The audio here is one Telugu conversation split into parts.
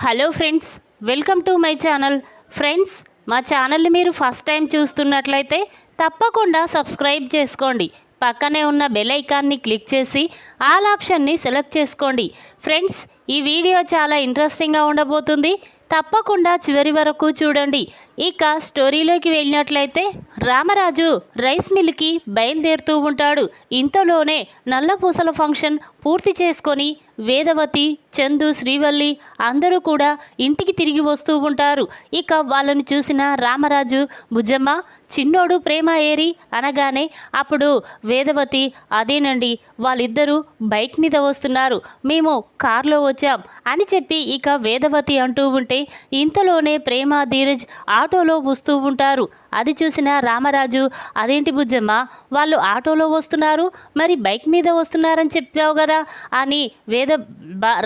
Hello friends, welcome to my channel. Friends, మా ఛానల్ని మీరు ఫస్ట్ టైం చూస్తున్నట్లయితే తప్పకుండా సబ్స్క్రైబ్ చేసుకోండి. పక్కనే ఉన్న బెల్ ఐకాన్ని క్లిక్ చేసి ఆల్ ఆప్షన్ని సెలెక్ట్ చేసుకోండి. ఫ్రెండ్స్, ఈ వీడియో చాలా ఇంట్రెస్టింగ్గా ఉండబోతుంది. తప్పకుండా చివరి వరకు చూడండి. ఇక స్టోరీలోకి వెళ్ళినట్లయితే రామరాజు రైస్ మిల్కి బయలుదేరుతూ ఉంటాడు. ఇంతలోనే నల్లపూసల ఫంక్షన్ పూర్తి చేసుకొని వేదవతి, చందు, శ్రీవల్లి అందరూ కూడా ఇంటికి తిరిగి వస్తూ ఉంటారు. ఇక వాళ్ళని చూసిన రామరాజు, బుజ్జమ్మ, చిన్నోడు ప్రేమ ఏరి అనగానే అప్పుడు వేదవతి, అదేనండి వాళ్ళిద్దరూ బైక్ మీద వస్తున్నారు, మేము కారులో వచ్చాం అని చెప్పి ఇక వేదవతి అంటూ ఉంటే ఇంతలోనే ప్రేమ, ధీరజ్ ఆటోలో వస్తూ ఉంటారు. అది చూసిన రామరాజు, అదేంటి బుజ్జమ్మ వాళ్ళు ఆటోలో వస్తున్నారు, మరి బైక్ మీద వస్తున్నారని చెప్పావు కదా అని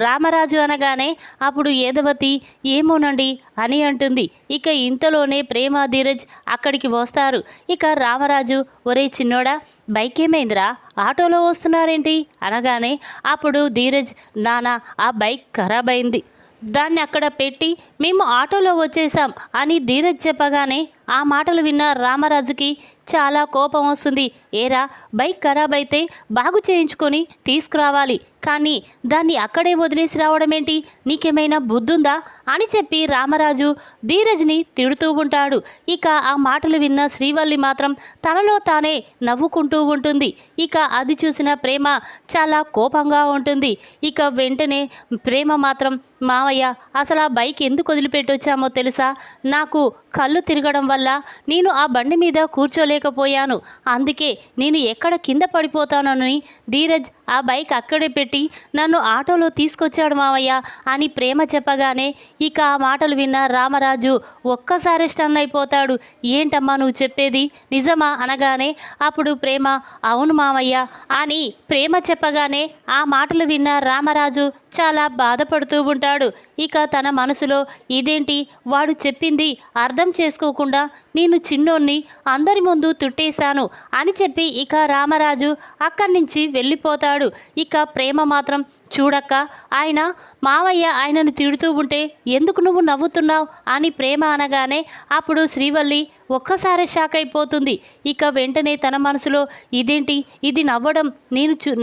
రామరాజు అనగానే అప్పుడు వేదవతి, ఏమోనండి అని అంటుంది. ఇక ఇంతలోనే ప్రేమ, ధీరజ్ అక్కడికి వస్తారు. ఇక రామరాజు, ఒరే చిన్నోడా బైక్ ఏమైందిరా, ఆటోలో వస్తున్నారేంటి అనగానే అప్పుడు ధీరజ్, నానా ఆ బైక్ ఖరాబ్ అయింది, దాన్ని అక్కడ పెట్టి మేము ఆటోలో వచ్చేసాం అని ధీరజ్ చెప్పగానే ఆ మాటలు విన్న రామరాజుకి చాలా కోపం వస్తుంది. ఏరా, బైక్ ఖరాబ్ అయితే బాగు చేయించుకొని తీసుకురావాలి, కానీ దాన్ని అక్కడే వదిలేసి రావడం ఏంటి, నీకేమైనా బుద్ధుందా అని చెప్పి రామరాజు ధీరజ్ని తిడుతూ ఉంటాడు. ఇక ఆ మాటలు విన్న శ్రీవల్లి మాత్రం తనలో తానే నవ్వుకుంటూ ఉంటుంది. ఇక అది చూసిన ప్రేమ చాలా కోపంగా ఉంటుంది. ఇక వెంటనే ప్రేమ మాత్రం, మావయ్య అసలు ఆ బైక్ ఎందుకు వదిలిపెట్టొచ్చామో తెలుసా, నాకు కళ్ళు తిరగడం వల్ల నేను ఆ బండి మీద కూర్చోలేకపోయాను, అందుకే నేను ఎక్కడ కింద పడిపోతానని ధీరజ్ ఆ బైక్ అక్కడే పెట్టి నన్ను ఆటోలో తీసుకొచ్చాడు మావయ్య అని ప్రేమ చెప్పగానే ఇక ఆ మాటలు విన్న రామరాజు ఒక్కసారి స్టన్ అయిపోతాడు. ఏంటమ్మా నువ్వు చెప్పేది నిజమా అనగానే అప్పుడు ప్రేమ, అవును మావయ్య అని ప్రేమ చెప్పగానే ఆ మాటలు విన్న రామరాజు చాలా బాధపడుతూ ఉంటాడు. ఇక తన మనసులో, ఇదేంటి వాడు చెప్పింది అర్థం చేసుకోకుండా నేను చిన్నోన్ని అందరి ముందు తుట్టేశాను అని చెప్పి ఇక రామరాజు అక్కడి నుంచి వెళ్ళిపోతాడు. ఇక ప్రేమ మాత్రం, చూడక్క ఆయన మావయ్య ఆయనను తిడుతూ ఉంటే ఎందుకు నువ్వు నవ్వుతున్నావు అని ప్రేమ అనగానే అప్పుడు శ్రీవల్లి ఒక్కసారి షాక్ అయిపోతుంది. ఇక వెంటనే తన మనసులో, ఇదేంటి ఇది నవ్వడం,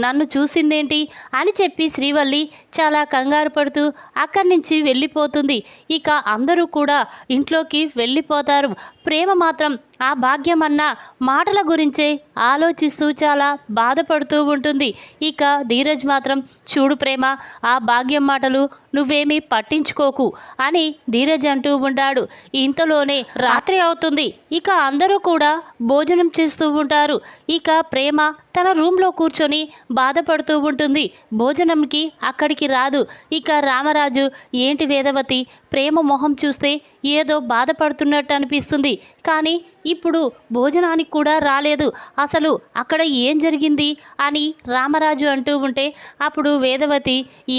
నన్ను చూసిందేంటి అని చెప్పి శ్రీవల్లి చాలా కంగారు పడుతూ అక్కడి నుంచి వెళ్ళిపోతుంది. ఇక అందరూ కూడా ఇంట్లోకి వెళ్ళిపోతారు. ప్రేమ మాత్రం ఆ భాగ్యం అన్న మాటల గురించే ఆలోచిస్తూ చాలా బాధపడుతూ ఉంటుంది. ఇక ధీరజ్ మాత్రం, చూడు ప్రేమ ఆ భాగ్యం మాటలు నువ్వేమీ పట్టించుకోకు అని ధీరజ్ అంటూ ఉంటాడు. ఇంతలోనే రాత్రి అవుతుంది. ఇక అందరూ కూడా భోజనం చేస్తూ ఉంటారు. ఇక ప్రేమ తన రూమ్లో కూర్చొని బాధపడుతూ ఉంటుంది. భోజనంకి అక్కడికి రాదు. ఇక రామరాజు, ఏంటి వేదవతి ప్రేమ మొహం చూస్తే ఏదో బాధపడుతున్నట్టు అనిపిస్తుంది, కానీ ఇప్పుడు భోజనానికి కూడా రాలేదు, అసలు అక్కడ ఏం జరిగింది అని రామరాజు అంటూ ఉంటే అప్పుడు వేదవతి,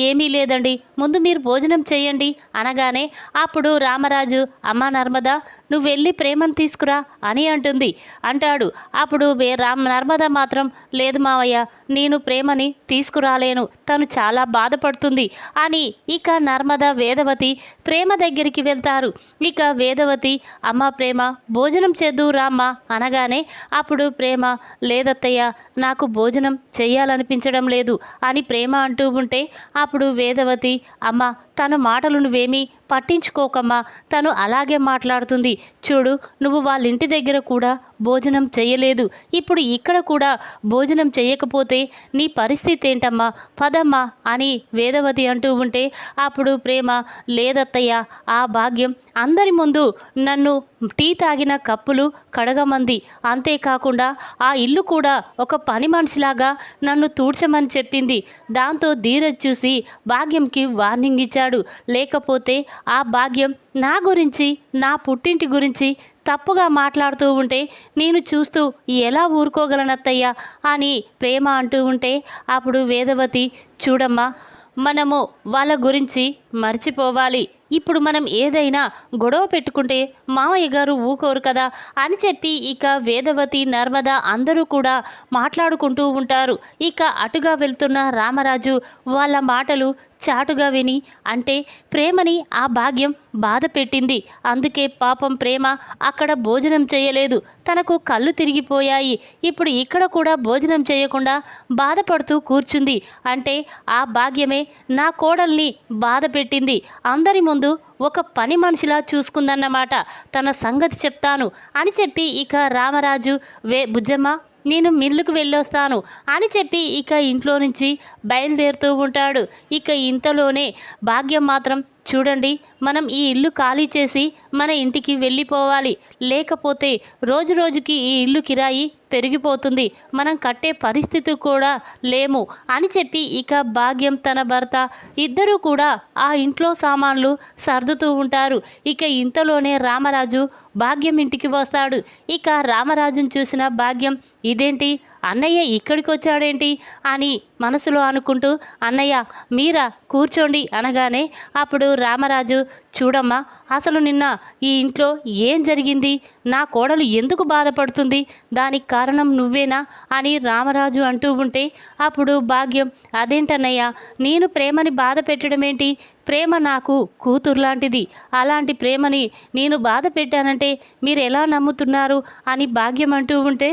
ఏమీ లేదండి ముందు మీరు భోజనం చేయండి అనగానే అప్పుడు రామరాజు, అమ్మా నర్మదా నువ్వు వెళ్ళి ప్రేమను తీసుకురా అని అంటాడు. అప్పుడు నర్మద మాత్రం, లేదు మావయ్య నేను ప్రేమని తీసుకురాలేను, తను చాలా బాధపడుతుంది అని ఇక నర్మద, వేదవతి ప్రేమ దగ్గరికి వెళ్తారు. ఇక వేదవతి, అమ్మ ప్రేమ భోజనం చేద్దు రామ్మా అనగానే అప్పుడు ప్రేమ, లేదత్తయ్య నాకు భోజనం చెయ్యాలనిపించడం లేదు అని ప్రేమ అంటూ ఉంటే అప్పుడు వేదవతి, అమ్మ తన మాటలు నువ్వేమీ పట్టించుకోకమ్మా, తను అలాగే మాట్లాడుతుంది, చూడు నువ్వు వాళ్ళ ఇంటి దగ్గర కూడా భోజనం చేయలేదు, ఇప్పుడు ఇక్కడ కూడా భోజనం చేయకపోతే నీ పరిస్థితి ఏంటమ్మా, పదమ్మా అని వేదవతి అంటూ ఉంటే అప్పుడు ప్రేమ, లేదత్తయ్య ఆ భాగ్యం అందరి ముందు నన్ను టీ తాగిన కప్పులు కడగమంది, అంతేకాకుండా ఆ ఇల్లు కూడా ఒక పని మనిషిలాగా నన్ను తూడ్చమని చెప్పింది, దాంతో ధీరజ్ చూసి భాగ్యంకి వార్నింగ్ ఇచ్చాడు, లేకపోతే ఆ భాగ్యం నా గురించి నా పుట్టింటి గురించి తప్పుగా మాట్లాడుతూ ఉంటే నేను చూస్తూ ఎలా ఊరుకోగలనత్తయ్యా అని ప్రేమ అంటూ ఉంటే అప్పుడు వేదవతి, చూడమ్మా మనము వాళ్ళ గురించి మర్చిపోవాలి. ఇప్పుడు మనం ఏదైనా గొడవ పెట్టుకుంటే మామయ్య గారు ఊకోరు కదా అని చెప్పి ఇక వేదవతి, నర్మద అందరూ కూడా మాట్లాడుకుంటూ ఉంటారు. ఇక అటుగా వెళ్తున్న రామరాజు వాళ్ళ మాటలు చాటుగా విని, అంటే ప్రేమని ఆ భాగ్యం బాధ పెట్టింది, అందుకే పాపం ప్రేమ అక్కడ భోజనం చేయలేదు, తనకు కళ్ళు తిరిగిపోయాయి, ఇప్పుడు ఇక్కడ కూడా భోజనం చేయకుండా బాధపడుతూ కూర్చుంది, అంటే ఆ భాగ్యమే నా కోడల్ని బాధ పెట్టింది, అందరి ముందు ఒక పని మనిషిలా చూసుకుందన్నమాట, తన సంగతి చెప్తాను అని చెప్పి ఇక రామరాజు బుజ్జమ్మ నేను మిల్లుకు వెళ్ళొస్తాను అని చెప్పి ఇక ఇంట్లో నుంచి బయలుదేరుతూ ఉంటాడు. ఇక ఇంతలోనే భాగ్యం మాత్రం చూడండి, మనం ఈ ఇల్లు ఖాళీ చేసి మన ఇంటికి వెళ్ళిపోవాలి, లేకపోతే రోజు రోజుకి ఈ ఇల్లు కిరాయి పెరిగిపోతుంది, మనం కట్టే పరిస్థితి కూడా లేము అని చెప్పి ఇక భాగ్యం తన భర్త ఇద్దరూ కూడా ఆ ఇంట్లో సామాన్లు సర్దుతూ ఉంటారు. ఇక ఇంతలోనే రామరాజు భాగ్యం ఇంటికి వస్తాడు. ఇక రామరాజును చూసిన భాగ్యం ఇదేంటి అన్నయ్య ఇక్కడికి వచ్చాడేంటి అని మనసులో అనుకుంటూ అన్నయ్య మీరా కూర్చోండి అనగానే అప్పుడు రామరాజు చూడమ్మా, అసలు నిన్న ఈ ఇంట్లో ఏం జరిగింది, నా కోడలు ఎందుకు బాధపడుతుంది, దానికి కారణం నువ్వేనా అని రామరాజు అంటూ ఉంటే అప్పుడు భాగ్యం అదేంటన్నయ్య నేను ప్రేమని బాధ పెట్టడం ఏంటి, ప్రేమ నాకు కూతురు లాంటిది, అలాంటి ప్రేమని నేను బాధ పెట్టానంటే మీరు ఎలా నమ్ముతున్నారు అని భాగ్యం అంటూ ఉంటే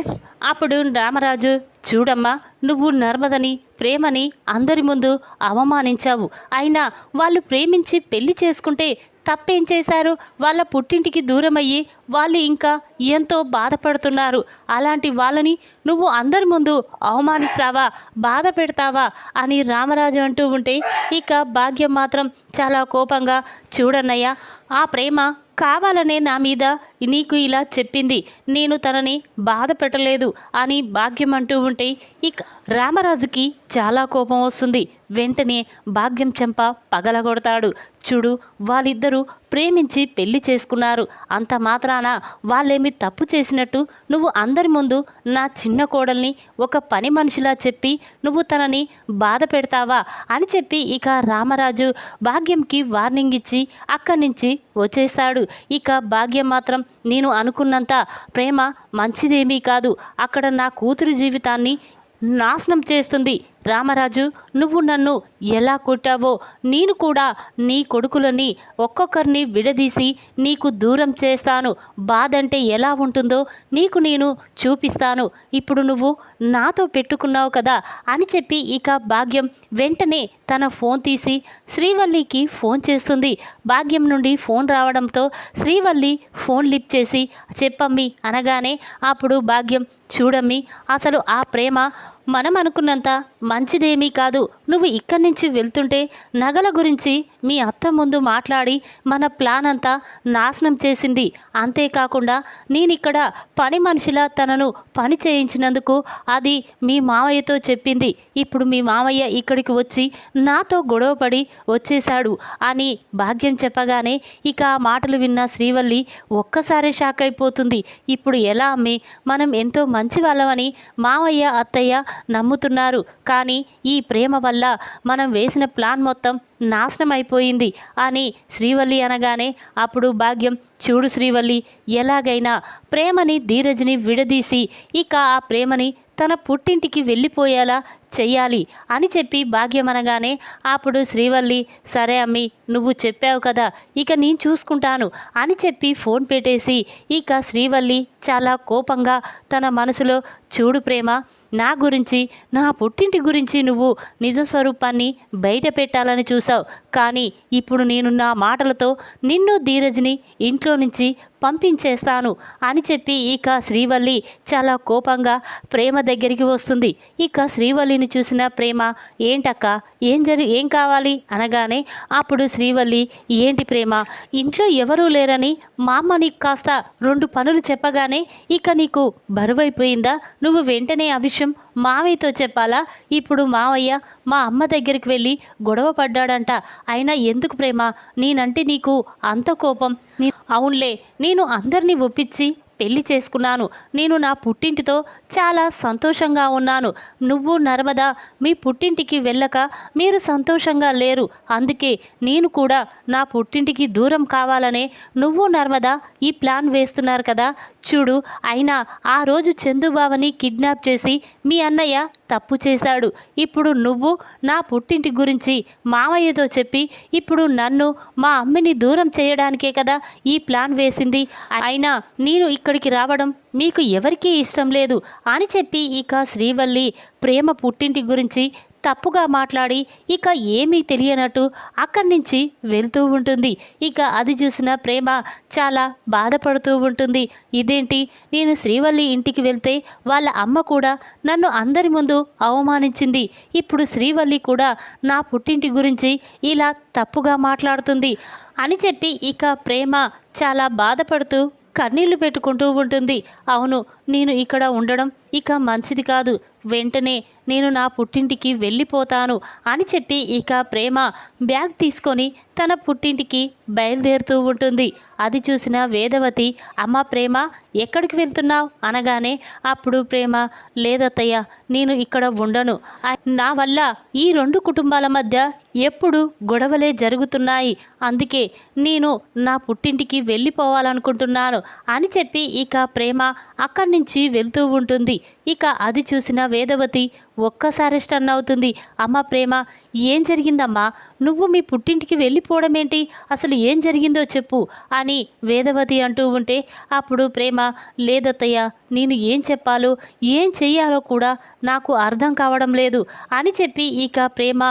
అప్పుడు రామరాజు చూడమ్మా, నువ్వు నర్మదని ప్రేమని అందరి ముందు అవమానించావు, అయినా వాళ్ళు ప్రేమించి పెళ్లి చేసుకుంటే తప్పేం చేశారు, వాళ్ళ పుట్టింటికి దూరమయ్యి వాళ్ళు ఇంకా ఎంతో బాధపడుతున్నారు, అలాంటి వాళ్ళని నువ్వు అందరి ముందు అవమానిస్తావా, బాధ పెడతావా అని రామరాజు అంటూ ఉంటే ఇక భాగ్యం మాత్రం చాలా కోపంగా చూడన్నయ్య, ఆ ప్రేమ కావాలనే నా మీద నీకు ఇలా చెప్పింది, నేను తనని బాధ పెట్టలేదు అని భాగ్యం అంటూ ఉంటే ఇక రామరాజుకి చాలా కోపం వస్తుంది. వెంటనే భాగ్యం చెంప పగలగొడతాడు. చూడు, వాళ్ళిద్దరూ ప్రేమించి పెళ్లి చేసుకున్నారు, అంత మాత్రాన వాళ్ళేమి తప్పు చేసినట్టు నువ్వు అందరి ముందు నా చిన్న కోడల్ని ఒక పని మనిషిలా చెప్పి నువ్వు తనని బాధ పెడతావా అని చెప్పి ఇక రామరాజు భాగ్యంకి వార్నింగ్ ఇచ్చి అక్కడి నుంచి వచ్చేస్తాడు. ఇక భాగ్యం మాత్రం నేను అనుకున్నంత ప్రేమ మంచిదేమీ కాదు, అక్కడ నా కూతురు జీవితాన్ని నాశనం చేస్తుంది, రామరాజు నువ్వు నన్ను ఎలా కొట్టావో నేను కూడా నీ కొడుకులని ఒక్కొక్కరిని విడదీసి నీకు దూరం చేస్తాను, బాధంటే ఎలా ఉంటుందో నీకు నేను చూపిస్తాను, ఇప్పుడు నువ్వు నాతో పెట్టుకున్నావు కదా అని చెప్పి ఇక భాగ్యం వెంటనే తన ఫోన్ తీసి శ్రీవల్లికి ఫోన్ చేస్తుంది. భాగ్యం నుండి ఫోన్ రావడంతో శ్రీవల్లి ఫోన్ లిఫ్ట్ చేసి చెప్పమ్మి అనగానే అప్పుడు భాగ్యం చూడమ్మి, అసలు ఆ ప్రేమ మనం అనుకున్నంత మంచిదేమీ కాదు, నువ్వు ఇక్కడి నుంచి వెళ్తుంటే నగల గురించి మీ అత్త ముందు మాట్లాడి మన ప్లాన్ అంతా నాశనం చేసింది, అంతేకాకుండా నేనిక్కడ పని మనిషిలా తనను పని చేయించినందుకు అది మీ మావయ్యతో చెప్పింది, ఇప్పుడు మీ మావయ్య ఇక్కడికి వచ్చి నాతో గొడవపడి వచ్చేశాడు అని భాగ్యం చెప్పగానే ఇక ఆ మాటలు విన్న శ్రీవల్లి ఒక్కసారి షాక్ అయిపోతుంది. ఇప్పుడు ఎలా అమ్మి, మనం ఎంతో మంచి వాళ్ళమని మావయ్య అత్తయ్య నమ్ముతున్నారు, కానీ ఈ ప్రేమ వల్ల మనం వేసిన ప్లాన్ మొత్తం నాశనం అయిపోయింది అని శ్రీవల్లి అనగానే అప్పుడు భాగ్యం చూడు శ్రీవల్లి, ఎలాగైనా ప్రేమని ధీరజ్ని విడదీసి ఇక ఆ ప్రేమని తన పుట్టింటికి వెళ్ళిపోయేలా చెయ్యాలి అని చెప్పి భాగ్యం అనగానే అప్పుడు శ్రీవల్లి సరే అమ్మి నువ్వు చెప్పావు కదా, ఇక నేను చూసుకుంటాను అని చెప్పి ఫోన్ పెట్టేసి ఇక శ్రీవల్లి చాలా కోపంగా తన మనసులో చూడు ప్రేమ, నా గురించి నా పుట్టింటి గురించి నువ్వు నిజస్వరూపాన్ని బయట పెట్టాలని చూసావు, కానీ ఇప్పుడు నేను నా మాటలతో నిన్ను ధీరజ్ని ఇంట్లో నుంచి పంపించేస్తాను అని చెప్పి ఇక శ్రీవల్లి చాలా కోపంగా ప్రేమ దగ్గరికి వస్తుంది. ఇక శ్రీవల్లిని చూసిన ప్రేమ ఏంటక్క ఏం కావాలి అనగానే అప్పుడు శ్రీవల్లి ఏంటి ప్రేమ, ఇంట్లో ఎవరూ లేరని మా అమ్మ నీకు కాస్త 2 పనులు చెప్పగానే ఇక నీకు బరువైపోయిందా, నువ్వు వెంటనే ఆ విషయం మావయ్యతో చెప్పాలా, ఇప్పుడు మావయ్య మా అమ్మ దగ్గరికి వెళ్ళి గొడవ పడ్డాడంట, అయినా ఎందుకు ప్రేమ నేనంటే నీకు అంత కోపం, అవునులే నేను అందరినీ ఒప్పించి పెళ్లి చేసుకున్నాను. నేను నా పుట్టింటితో చాలా సంతోషంగా ఉన్నాను. నువ్వు నర్మద మీ పుట్టింటికి వెళ్ళక మీరు సంతోషంగా లేరు. అందుకే నేను కూడా నా పుట్టింటికి దూరం కావాలనే నువ్వు నర్మద ఈ ప్లాన్ వేస్తున్నారు కదా. చూడు, అయినా ఆ రోజు చందుబావని కిడ్నాప్ చేసి మీ అన్నయ్య తప్పు చేశాడు. ఇప్పుడు నువ్వు నా పుట్టింటి గురించి మామయ్యతో చెప్పి ఇప్పుడు నన్ను మా అమ్మని దూరం చేయడానికే కదా ఈ ప్లాన్ వేసింది. అయినా నేను ఇక్కడికి రావడం మీకు ఎవరికీ ఇష్టం లేదు అని చెప్పి ఇక శ్రీవల్లి ప్రేమ పుట్టింటి గురించి తప్పుగా మాట్లాడి ఇక ఏమీ తెలియనట్టు అక్కడి నుంచి వెళ్తూ ఉంటుంది. ఇక అది చూసిన ప్రేమ చాలా బాధపడుతూ ఉంటుంది. ఇదేంటి, నేను శ్రీవల్లి ఇంటికి వెళ్తే వాళ్ళ అమ్మ కూడా నన్ను అందరి ముందు అవమానించింది. ఇప్పుడు శ్రీవల్లి కూడా నా పుట్టింటి గురించి ఇలా తప్పుగా మాట్లాడుతుంది అని చెప్పి ఇక ప్రేమ చాలా బాధపడుతూ కన్నీళ్లు పెట్టుకుంటూ ఉంటుంది. అవును, నేను ఇక్కడ ఉండడం ఇక మంచిది కాదు. వెంటనే నేను నా పుట్టింటికి వెళ్ళిపోతాను అని చెప్పి ఇక ప్రేమ బ్యాగ్ తీసుకొని తన పుట్టింటికి బయలుదేరుతూ ఉంటుంది. అది చూసిన వేదవతి, అమ్మ ప్రేమ ఎక్కడికి వెళ్తున్నావు అనగానే అప్పుడు ప్రేమ, లేదత్తయ్య, నేను ఇక్కడ ఉండను. నా వల్ల ఈ రెండు కుటుంబాల మధ్య ఎప్పుడు గొడవలే జరుగుతున్నాయి. అందుకే నేను నా పుట్టింటికి వెళ్ళిపోవాలనుకుంటున్నాను అని చెప్పి ఇక ప్రేమ అక్కడి నుంచి వెళ్తూ ఉంటుంది. ఇక అది చూసిన వేదవతి ఒక్కసారి స్టన్ అవుతుంది. అమ్మ ప్రేమ, ఏం జరిగిందమ్మా? నువ్వు మీ పుట్టింటికి వెళ్ళిపోవడం ఏంటి? అసలు ఏం జరిగిందో చెప్పు అని వేదవతి అంటూ ఉంటే అప్పుడు ప్రేమ, లేదత్తయ్య, నేను ఏం చెప్పాలో ఏం చెయ్యాలో కూడా నాకు అర్థం కావడం లేదు అని చెప్పి ఇక ప్రేమ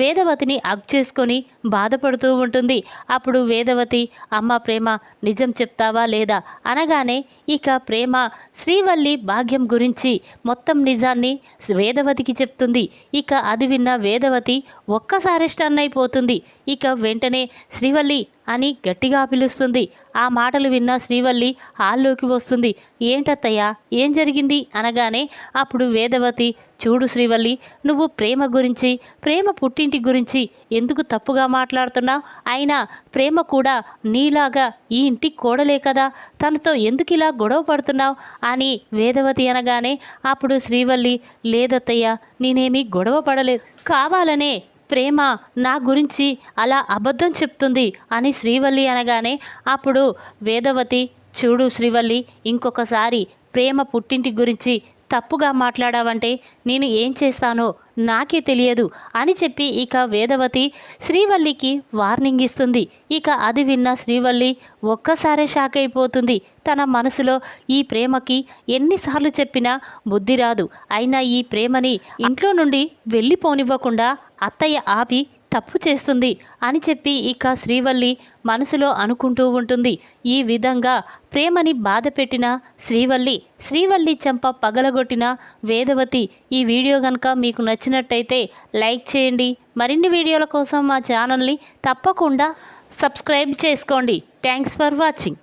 వేదవతిని హగ్ చేసుకొని బాధపడుతూ ఉంటుంది. అప్పుడు వేదవతి, అమ్మ ప్రేమ, నిజం చెప్తావా లేదా అనగానే ఇక ప్రేమ శ్రీవల్లి భాగ్యం గురించి మొత్తం నిజాన్ని వేదవతికి చెప్తుంది. ఇక అది విన్న వేదవతి ఒక్కసారి స్టన్ అయిపోతుంది. ఇక వెంటనే శ్రీవల్లి అని గట్టిగా పిలుస్తుంది. ఆ మాటలు విన్న శ్రీవల్లి హాల్లోకి వస్తుంది. ఏంటత్తయ్య, ఏం జరిగింది అనగానే అప్పుడు వేదవతి, చూడు శ్రీవల్లి, నువ్వు ప్రేమ గురించి, ప్రేమ పుట్టింటి గురించి ఎందుకు తప్పుగా మాట్లాడుతున్నావు? అయినా ప్రేమ కూడా నీలాగా ఈ ఇంటికి కోడలే కదా, తనతో ఎందుకు ఇలా గొడవ పడుతున్నావు అని వేదవతి అనగానే అప్పుడు శ్రీవల్లి, లేదత్తయ్య, నేనేమీ గొడవ పడలేదు, కావాలనే ప్రేమ నా గురించి అలా అబద్ధం చెప్తుంది అని శ్రీవల్లి అనగానే అప్పుడు వేదవతి, చూడు శ్రీవల్లి, ఇంకొకసారి ప్రేమ పుట్టింటి గురించి తప్పుగా మాట్లాడావంటే నేను ఏం చేస్తానో నాకే తెలియదు అని చెప్పి ఇక వేదవతి శ్రీవల్లికి వార్నింగ్ ఇస్తుంది. ఇక అది విన్న శ్రీవల్లి ఒక్కసారే షాక్ అయిపోతుంది. తన మనసులో ఈ ప్రేమకి ఎన్నిసార్లు చెప్పినా బుద్ధి రాదు. అయినా ఈ ప్రేమని ఇంట్లో నుండి వెళ్ళిపోనివ్వకుండా అత్తయ్య ఆపి తప్పు చేస్తుంది అని చెప్పి ఇక శ్రీవల్లి మనసులో అనుకుంటూ ఉంటుంది. ఈ విధంగా ప్రేమని బాధ పెట్టిన శ్రీవల్లి చెంప పగలగొట్టిన వేదవతి. ఈ వీడియో కనుక మీకు నచ్చినట్టయితే లైక్ చేయండి. మరిన్ని వీడియోల కోసం మా ఛానల్ని తప్పకుండా సబ్స్క్రైబ్ చేసుకోండి. Thanks for watching.